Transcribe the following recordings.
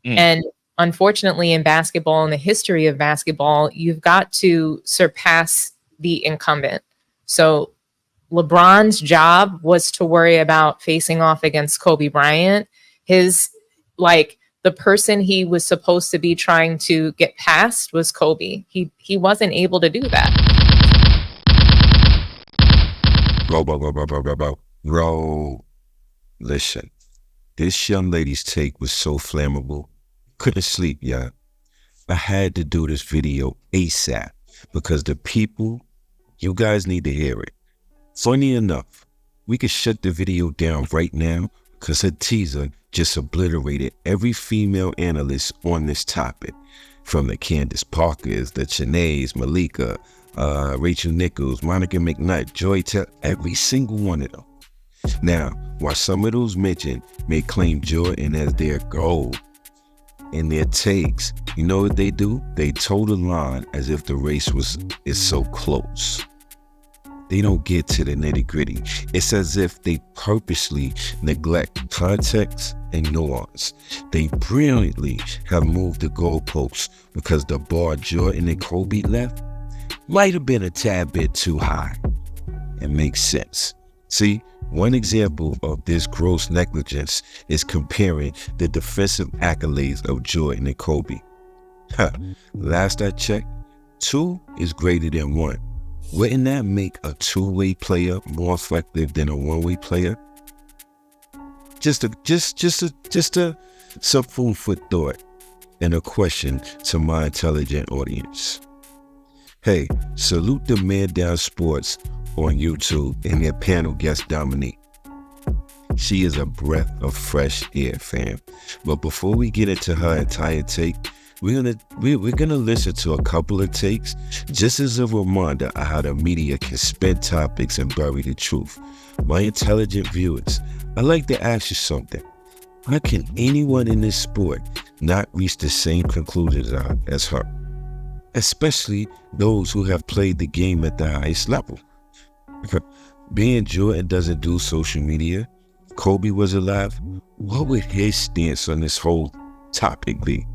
And unfortunately, in basketball, in the history of basketball, you've got to surpass the incumbent. So LeBron's job was to worry about facing off against Kobe Bryant. The person he was supposed to be trying to get past was Kobe. He wasn't able to do that. Bro. Listen, this young lady's take was so flammable. Couldn't sleep, yeah. I had to do this video ASAP because the people, you guys need to hear it. Funny enough, we could shut the video down right now because her teaser just obliterated every female analyst on this topic. From the Candace Parkers, the Chanae's, Malika, Rachel Nichols, Monica McKnight, Joy Taylor, every single one of them. Now, while some of those mentioned may claim Jordan as their goal in their takes, you know what they do? They toe the line as if the race is so close. They don't get to the nitty-gritty. It's as if they purposely neglect context and nuance. They brilliantly have moved the goalposts because the bar Jordan and Kobe left might have been a tad bit too high. It makes sense. See, one example of this gross negligence is comparing the defensive accolades of Jordan and Kobe. Last I checked, 2 is greater than 1. Wouldn't that make a two-way player more effective than a one-way player? Just some food for thought and a question to my intelligent audience. Hey, salute the Man Down Sports on YouTube and their panel guest Dominique. She is a breath of fresh air, fam. But before we get into her entire take, we're gonna listen to a couple of takes just as a reminder of how the media can spin topics and bury the truth. My intelligent viewers, I'd like to ask you something. How can anyone in this sport not reach the same conclusions as her? Especially those who have played the game at the highest level. Being Jordan doesn't do social media, Kobe was alive, what would his stance on this whole topic be?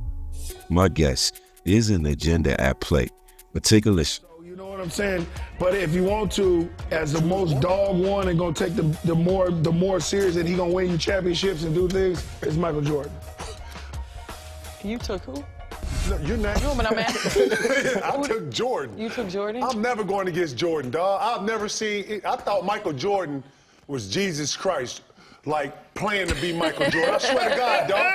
My guess is an agenda at play, but take a listen. You know what I'm saying? But if you want to, as the most dog one and gonna take the more serious and he gonna win you championships and do things, it's Michael Jordan. You took who? No, you're not. No, but I'm asking. I took Jordan. You took Jordan? I'm never going against Jordan, dog. I've never seen, I thought Michael Jordan was Jesus Christ, like playing to be Michael Jordan. I swear to God, dog.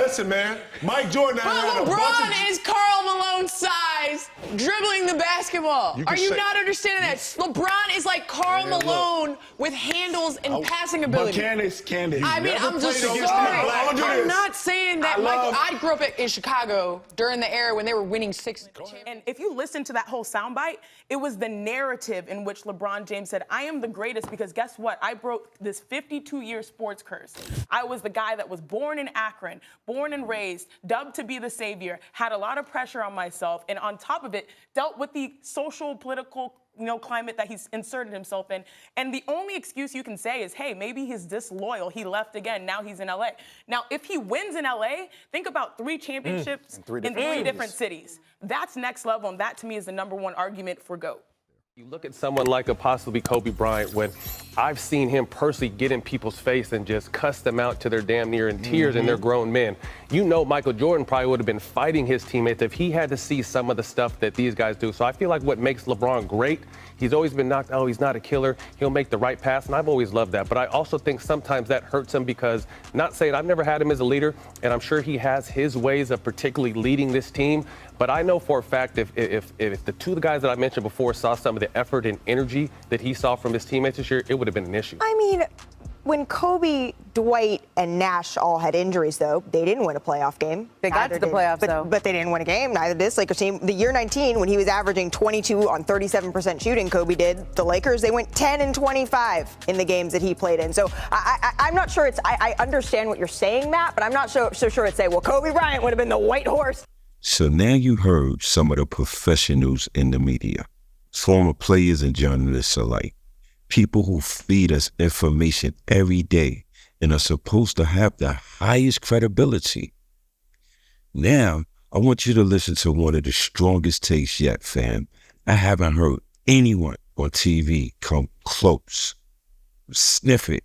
Listen, man, Mike Jordan had a bunch LeBron is Karl Malone size, dribbling the basketball. Are you not understanding that? LeBron is like Karl Malone with handles and passing ability. But Candace. I mean, I'm just sorry. I'm not saying that. I grew up in Chicago during the era when they were winning 6. And if you listen to that whole soundbite, it was the narrative in which LeBron James said, I am the greatest because guess what? I broke this 52-year sports curse. I was the guy that was born in Akron, born and raised, dubbed to be the savior, had a lot of pressure on myself, and on top of it, dealt with the social, political, climate that he's inserted himself in. And the only excuse you can say is, hey, maybe he's disloyal. He left again. Now he's in LA. Now, if he wins in LA, think about 3 championships in 3 different cities. That's next level, and that to me is the #1 argument for GOAT. You look at someone like a possibly Kobe Bryant, when I've seen him personally get in people's face and just cuss them out to their damn near in tears, and they're grown men. You know, Michael Jordan probably would have been fighting his teammates if he had to see some of the stuff that these guys do. So I feel like what makes LeBron great, he's always been knocked, oh, he's not a killer. He'll make the right pass, and I've always loved that. But I also think sometimes that hurts him because, not saying I've never had him as a leader, and I'm sure he has his ways of particularly leading this team. But I know for a fact if the 2 guys that I mentioned before saw some of the effort and energy that he saw from his teammates this year, it would have been an issue. I mean, when Kobe, Dwight, and Nash all had injuries, though, they didn't win a playoff game. They got to the playoffs, though. But they didn't win a game. Neither did this Lakers team. The year 19, when he was averaging 22 on 37% shooting, Kobe did. The Lakers, they went 10 and 25 in the games that he played in. So I'm not sure I understand what you're saying, Matt, but I'm not so sure it's well, Kobe Bryant would have been the white horse. So now you heard some of the professionals in the media, former players and journalists alike, people who feed us information every day and are supposed to have the highest credibility. Now, I want you to listen to one of the strongest takes yet, fam. I haven't heard anyone on TV come close. Sniff it.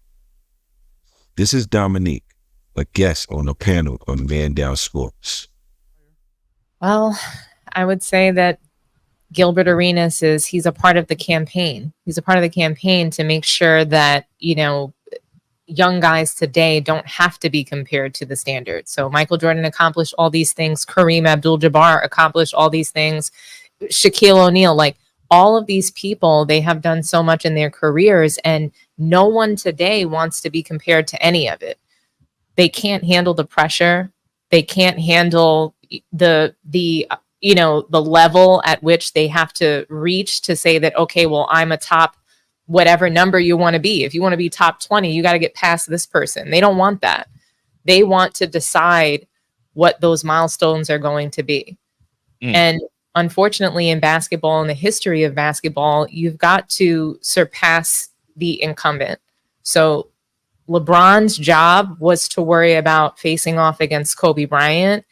This is Dominique, a guest on the panel on Man Down Sports. Well, I would say that Gilbert Arenas he's a part of the campaign. He's a part of the campaign to make sure that, young guys today don't have to be compared to the standard. So Michael Jordan accomplished all these things. Kareem Abdul-Jabbar accomplished all these things. Shaquille O'Neal, like all of these people, they have done so much in their careers, and no one today wants to be compared to any of it. They can't handle the pressure. They can't handle the level at which they have to reach to say that, okay, well, I'm a top whatever number you want to be. If you want to be top 20, you got to get past this person. They don't want that. They want to decide what those milestones are going to be. And unfortunately, in basketball, in the history of basketball, you've got to surpass the incumbent. So LeBron's job was to worry about facing off against Kobe Bryant.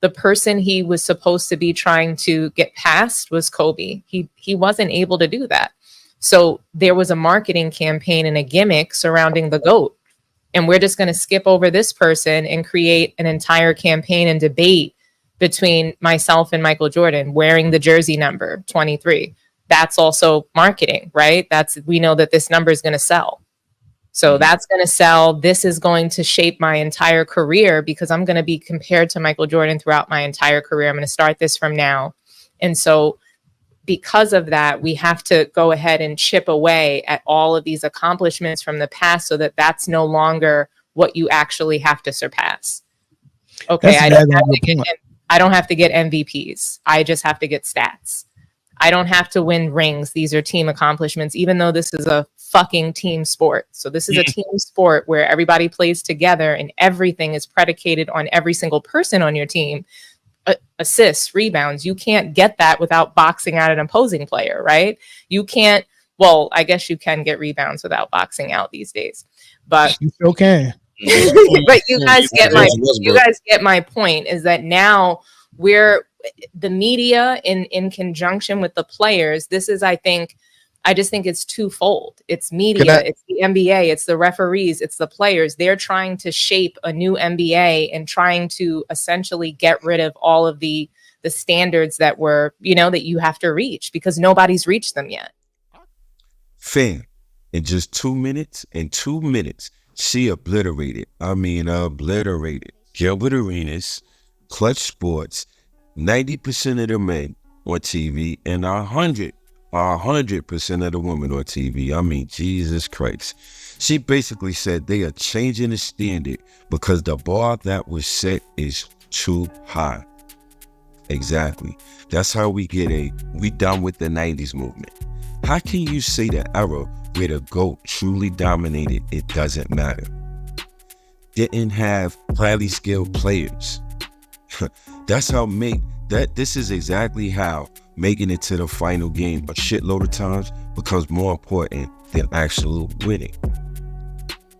The person he was supposed to be trying to get past was Kobe. He wasn't able to do that. So there was a marketing campaign and a gimmick surrounding the GOAT. And we're just going to skip over this person and create an entire campaign and debate between myself and Michael Jordan wearing the jersey number 23. That's also marketing, right? We know that this number is going to sell. So that's going to sell. This is going to shape my entire career because I'm going to be compared to Michael Jordan throughout my entire career. I'm going to start this from now. And so because of that, we have to go ahead and chip away at all of these accomplishments from the past so that that's no longer what you actually have to surpass. Okay, I don't have to get MVPs. I just have to get stats. I don't have to win rings. These are team accomplishments, even though this is a fucking team sport. So this is a team sport where everybody plays together and everything is predicated on every single person on your team. Assists, rebounds. You can't get that without boxing out an opposing player, right? You can't. Well, I guess you can get rebounds without boxing out these days, but you still can. But you guys get my point. Is that now the media in conjunction with the players, I just think it's twofold. It's media, it's the NBA, it's the referees, it's the players. They're trying to shape a new NBA and trying to essentially get rid of all of the standards that that you have to reach because nobody's reached them yet. Fam, in just 2 minutes, she obliterated. Gilbert Arenas, Clutch Sports, 90% of the men on TV and 100% of the women on TV. Jesus Christ. She basically said they are changing the standard because the bar that was set is too high. Exactly. That's how we done with the 90s movement. How can you say the era where the GOAT truly dominated, it doesn't matter? Didn't have highly skilled players. This is exactly how making it to the final game a shitload of times becomes more important than actual winning.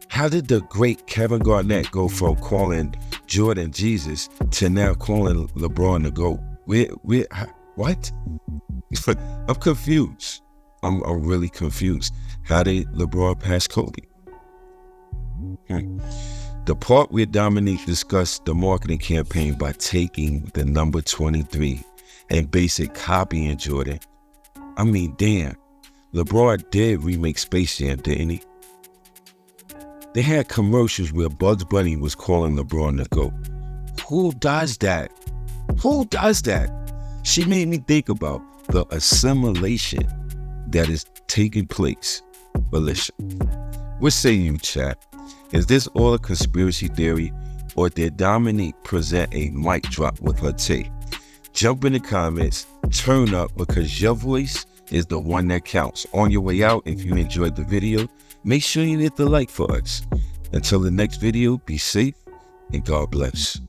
How did the great Kevin Garnett go from calling Jordan Jesus to now calling LeBron the GOAT? What? I'm confused. I'm really confused. How did LeBron pass Kobe? The part where Dominique discussed the marketing campaign by taking the number 23 and basic copying Jordan. Damn. LeBron did remake Space Jam, didn't he? They had commercials where Bugs Bunny was calling LeBron the GOAT. Who does that? She made me think about the assimilation that is taking place. But listen, what say you, chat? Is this all a conspiracy theory, or did Dominique present a mic drop with her take? Jump in the comments, turn up, because your voice is the one that counts. On your way out, if you enjoyed the video, make sure you hit the like for us. Until the next video, be safe and God bless.